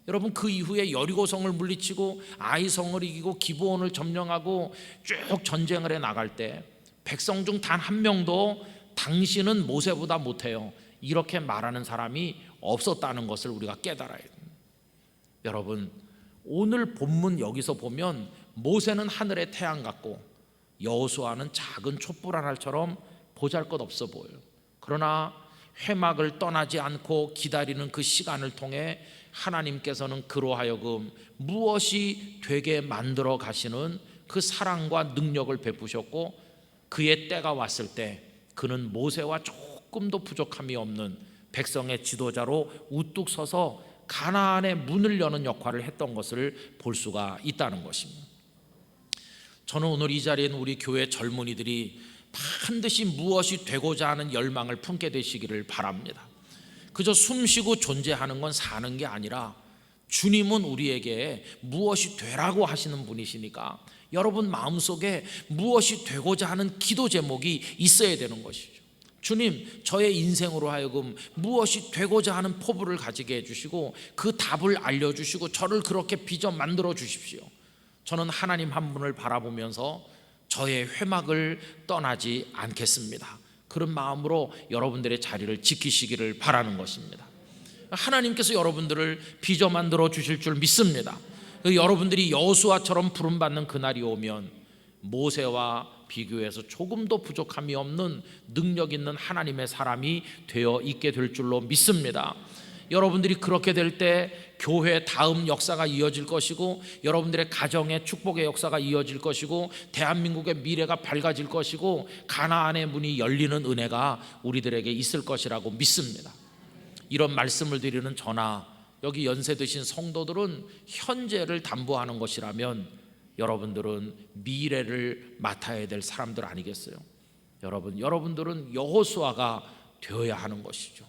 여러분, 그 이후에 여리고성을 물리치고 아이성을 이기고 기브온을 점령하고 쭉 전쟁을 해 나갈 때 백성 중 단 한 명도 당신은 모세보다 못해요, 이렇게 말하는 사람이 없었다는 것을 우리가 깨달아야 됩니다. 여러분, 오늘 본문 여기서 보면 모세는 하늘의 태양 같고 여호수아는 작은 촛불 한 알처럼 보잘것없어 보여요. 그러나 회막을 떠나지 않고 기다리는 그 시간을 통해 하나님께서는 그로 하여금 무엇이 되게 만들어 가시는 그 사랑과 능력을 베푸셨고, 그의 때가 왔을 때 그는 모세와 조금도 부족함이 없는 백성의 지도자로 우뚝 서서 가나안의 문을 여는 역할을 했던 것을 볼 수가 있다는 것입니다. 저는 오늘 이 자리에 있는 우리 교회 젊은이들이 반드시 무엇이 되고자 하는 열망을 품게 되시기를 바랍니다. 그저 숨쉬고 존재하는 건 사는 게 아니라 주님은 우리에게 무엇이 되라고 하시는 분이시니까 여러분 마음속에 무엇이 되고자 하는 기도 제목이 있어야 되는 것이죠. 주님, 저의 인생으로 하여금 무엇이 되고자 하는 포부를 가지게 해주시고 그 답을 알려주시고 저를 그렇게 빚어 만들어 주십시오. 저는 하나님 한 분을 바라보면서 저의 회막을 떠나지 않겠습니다. 그런 마음으로 여러분들의 자리를 지키시기를 바라는 것입니다. 하나님께서 여러분들을 빚어 만들어 주실 줄 믿습니다. 여러분들이 여호수아처럼 부름받는 그날이 오면 모세와 비교해서 조금도 부족함이 없는 능력 있는 하나님의 사람이 되어 있게 될 줄로 믿습니다. 여러분들이 그렇게 될 때 교회 다음 역사가 이어질 것이고, 여러분들의 가정의 축복의 역사가 이어질 것이고, 대한민국의 미래가 밝아질 것이고, 가나안의 문이 열리는 은혜가 우리들에게 있을 것이라고 믿습니다. 이런 말씀을 드리는 저나 여기 연세 드신 성도들은 현재를 담보하는 것이라면 여러분들은 미래를 맡아야 될 사람들 아니겠어요? 여러분들은 여호수아가 되어야 하는 것이죠.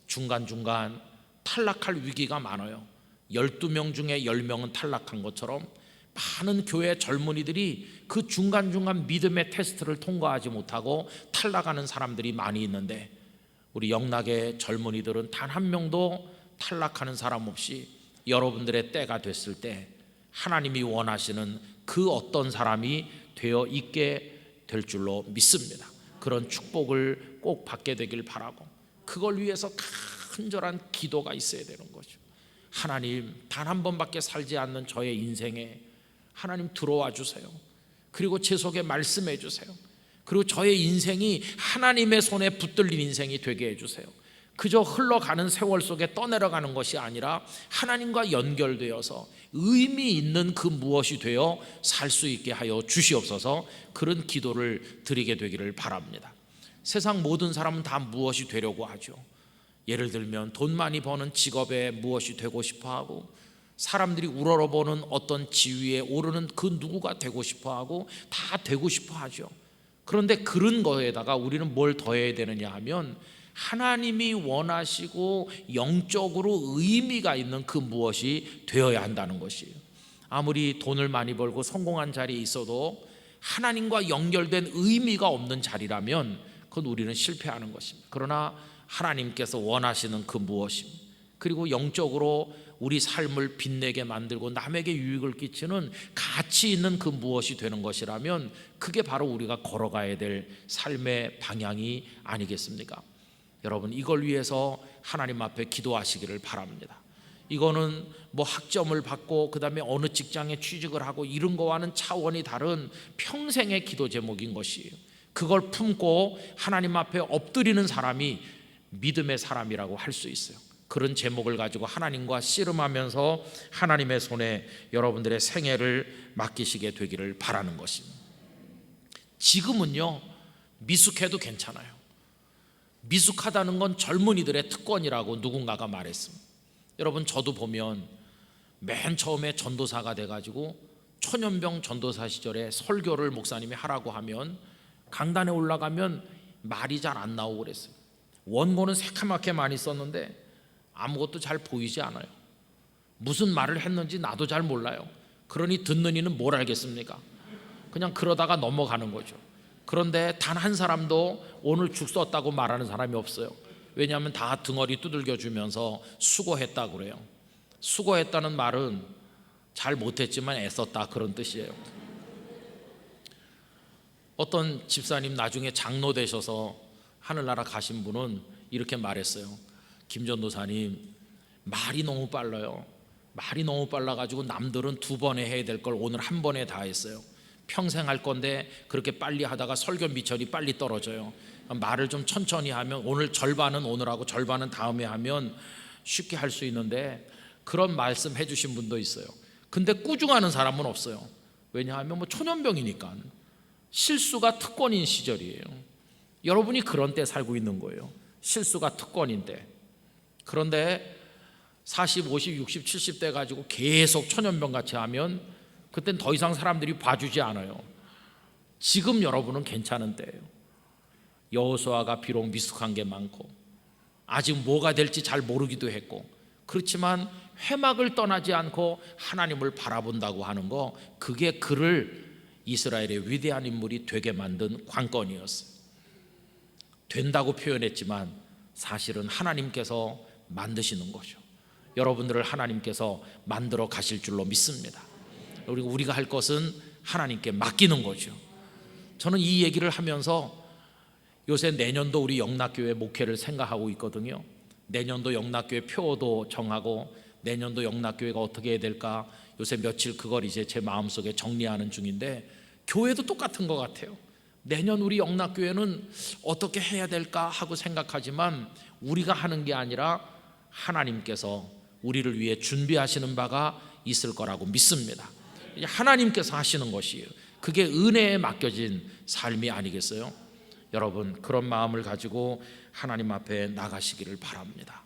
중간중간 탈락할 위기가 많아요. 12명 중에 10명은 탈락한 것처럼 많은 교회 젊은이들이 그 중간중간 믿음의 테스트를 통과하지 못하고 탈락하는 사람들이 많이 있는데, 우리 영락의 젊은이들은 단 한 명도 탈락하는 사람 없이 여러분들의 때가 됐을 때 하나님이 원하시는 그 어떤 사람이 되어 있게 될 줄로 믿습니다. 그런 축복을 꼭 받게 되길 바라고, 그걸 위해서 간절한 기도가 있어야 되는 거죠. 하나님, 단 한 번밖에 살지 않는 저의 인생에 하나님 들어와 주세요. 그리고 제 속에 말씀해 주세요. 그리고 저의 인생이 하나님의 손에 붙들린 인생이 되게 해주세요. 그저 흘러가는 세월 속에 떠내려가는 것이 아니라 하나님과 연결되어서 의미 있는 그 무엇이 되어 살 수 있게 하여 주시옵소서. 그런 기도를 드리게 되기를 바랍니다. 세상 모든 사람은 다 무엇이 되려고 하죠. 예를 들면 돈 많이 버는 직업에 무엇이 되고 싶어하고, 사람들이 우러러보는 어떤 지위에 오르는 그 누구가 되고 싶어하고, 다 되고 싶어하죠. 그런데 그런 거에다가 우리는 뭘 더해야 되느냐 하면, 하나님이 원하시고 영적으로 의미가 있는 그 무엇이 되어야 한다는 것이에요. 아무리 돈을 많이 벌고 성공한 자리에 있어도 하나님과 연결된 의미가 없는 자리라면 그건 우리는 실패하는 것입니다. 그러나 하나님께서 원하시는 그 무엇입니다. 그리고 영적으로 우리 삶을 빛내게 만들고 남에게 유익을 끼치는 가치 있는 그 무엇이 되는 것이라면 그게 바로 우리가 걸어가야 될 삶의 방향이 아니겠습니까? 여러분, 이걸 위해서 하나님 앞에 기도하시기를 바랍니다. 이거는 뭐 학점을 받고 그 다음에 어느 직장에 취직을 하고 이런 거와는 차원이 다른 평생의 기도 제목인 것이에요. 그걸 품고 하나님 앞에 엎드리는 사람이 믿음의 사람이라고 할 수 있어요. 그런 제목을 가지고 하나님과 씨름하면서 하나님의 손에 여러분들의 생애를 맡기시게 되기를 바라는 것입니다. 지금은요, 미숙해도 괜찮아요. 미숙하다는 건 젊은이들의 특권이라고 누군가가 말했습니다. 여러분, 저도 보면 맨 처음에 전도사가 돼가지고 천연병 전도사 시절에 설교를 목사님이 하라고 하면 강단에 올라가면 말이 잘 안 나오고 그랬어요. 원고는 새카맣게 많이 썼는데 아무것도 잘 보이지 않아요. 무슨 말을 했는지 나도 잘 몰라요. 그러니 듣는 이는 뭘 알겠습니까? 그냥 그러다가 넘어가는 거죠. 그런데 단 한 사람도 오늘 죽 썼다고 말하는 사람이 없어요. 왜냐하면 다 등어리 두들겨 주면서 수고했다고 그래요. 수고했다는 말은 잘 못했지만 애썼다, 그런 뜻이에요. 어떤 집사님 나중에 장로 되셔서 하늘나라 가신 분은 이렇게 말했어요. 김 전도사님, 말이 너무 빨라요. 말이 너무 빨라가지고 남들은 2번에 해야 될 걸 오늘 1번에 다 했어요. 평생 할 건데 그렇게 빨리 하다가 설교 미천이 빨리 떨어져요. 말을 좀 천천히 하면 오늘 절반은 오늘 하고 절반은 다음에 하면 쉽게 할 수 있는데 그런 말씀 해주신 분도 있어요. 근데 꾸중하는 사람은 없어요. 왜냐하면 초년병이니까 실수가 특권인 시절이에요. 여러분이 그런 때 살고 있는 거예요. 실수가 특권인데. 그런데 40, 50, 60, 70대 가지고 계속 초년병 같이 하면 그땐 더 이상 사람들이 봐주지 않아요. 지금 여러분은 괜찮은 때예요. 여호수아가 비록 미숙한 게 많고 아직 뭐가 될지 잘 모르기도 했고, 그렇지만 회막을 떠나지 않고 하나님을 바라본다고 하는 거, 그게 그를 이스라엘의 위대한 인물이 되게 만든 관건이었어요. 된다고 표현했지만 사실은 하나님께서 만드시는 거죠. 여러분들을 하나님께서 만들어 가실 줄로 믿습니다. 우리가 할 것은 하나님께 맡기는 거죠. 저는 이 얘기를 하면서 요새 내년도 우리 영락교회 목회를 생각하고 있거든요. 내년도 영락교회 표도 정하고 내년도 영락교회가 어떻게 해야 될까 요새 며칠 그걸 이제 제 마음속에 정리하는 중인데, 교회도 똑같은 것 같아요. 내년 우리 영락교회는 어떻게 해야 될까 하고 생각하지만 우리가 하는 게 아니라 하나님께서 우리를 위해 준비하시는 바가 있을 거라고 믿습니다. 하나님께서 하시는 것이에요. 그게 은혜에 맡겨진 삶이 아니겠어요? 여러분, 그런 마음을 가지고 하나님 앞에 나가시기를 바랍니다.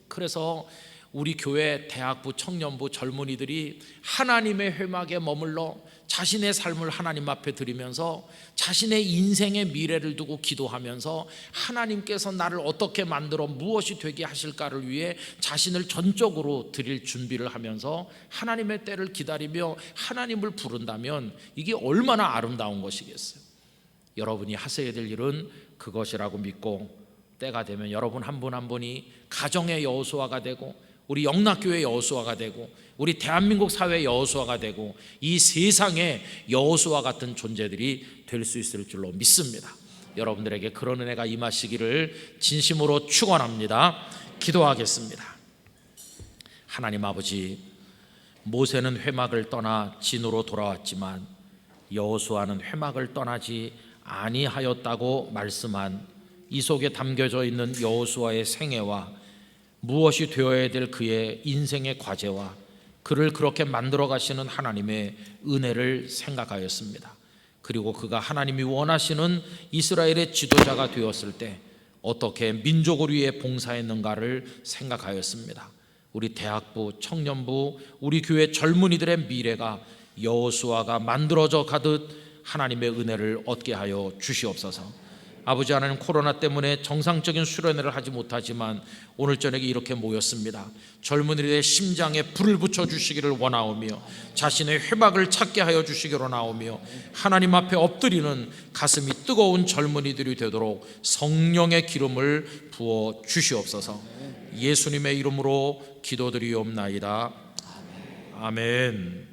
그래서 우리 교회 대학부, 청년부, 젊은이들이 하나님의 회막에 머물러 자신의 삶을 하나님 앞에 드리면서 자신의 인생의 미래를 두고 기도하면서 하나님께서 나를 어떻게 만들어 무엇이 되게 하실까를 위해 자신을 전적으로 드릴 준비를 하면서 하나님의 때를 기다리며 하나님을 부른다면 이게 얼마나 아름다운 것이겠어요. 여러분이 하셔야 될 일은 그것이라고 믿고, 때가 되면 여러분 한 분 한 분이 가정의 여호수아가 되고 우리 영락교회 여호수아가 되고 우리 대한민국 사회의 여호수아가 되고 이 세상의 여호수아 같은 존재들이 될 수 있을 줄로 믿습니다. 여러분들에게 그런 은혜가 임하시기를 진심으로 축원합니다. 기도하겠습니다. 하나님 아버지, 모세는 회막을 떠나 진으로 돌아왔지만 여호수아는 회막을 떠나지 아니하였다고 말씀한 이 속에 담겨져 있는 여호수아의 생애와 무엇이 되어야 될 그의 인생의 과제와 그를 그렇게 만들어 가시는 하나님의 은혜를 생각하였습니다. 그리고 그가 하나님이 원하시는 이스라엘의 지도자가 되었을 때 어떻게 민족을 위해 봉사했는가를 생각하였습니다. 우리 대학부, 청년부, 우리 교회 젊은이들의 미래가 여호수아가 만들어져 가듯 하나님의 은혜를 얻게 하여 주시옵소서. 아버지 하나님, 코로나 때문에 정상적인 수련회를 하지 못하지만 오늘 저녁에 이렇게 모였습니다. 젊은이들의 심장에 불을 붙여 주시기를 원하오며 자신의 회막을 찾게 하여 주시기로 나오며 하나님 앞에 엎드리는 가슴이 뜨거운 젊은이들이 되도록 성령의 기름을 부어 주시옵소서. 예수님의 이름으로 기도드리옵나이다. 아멘.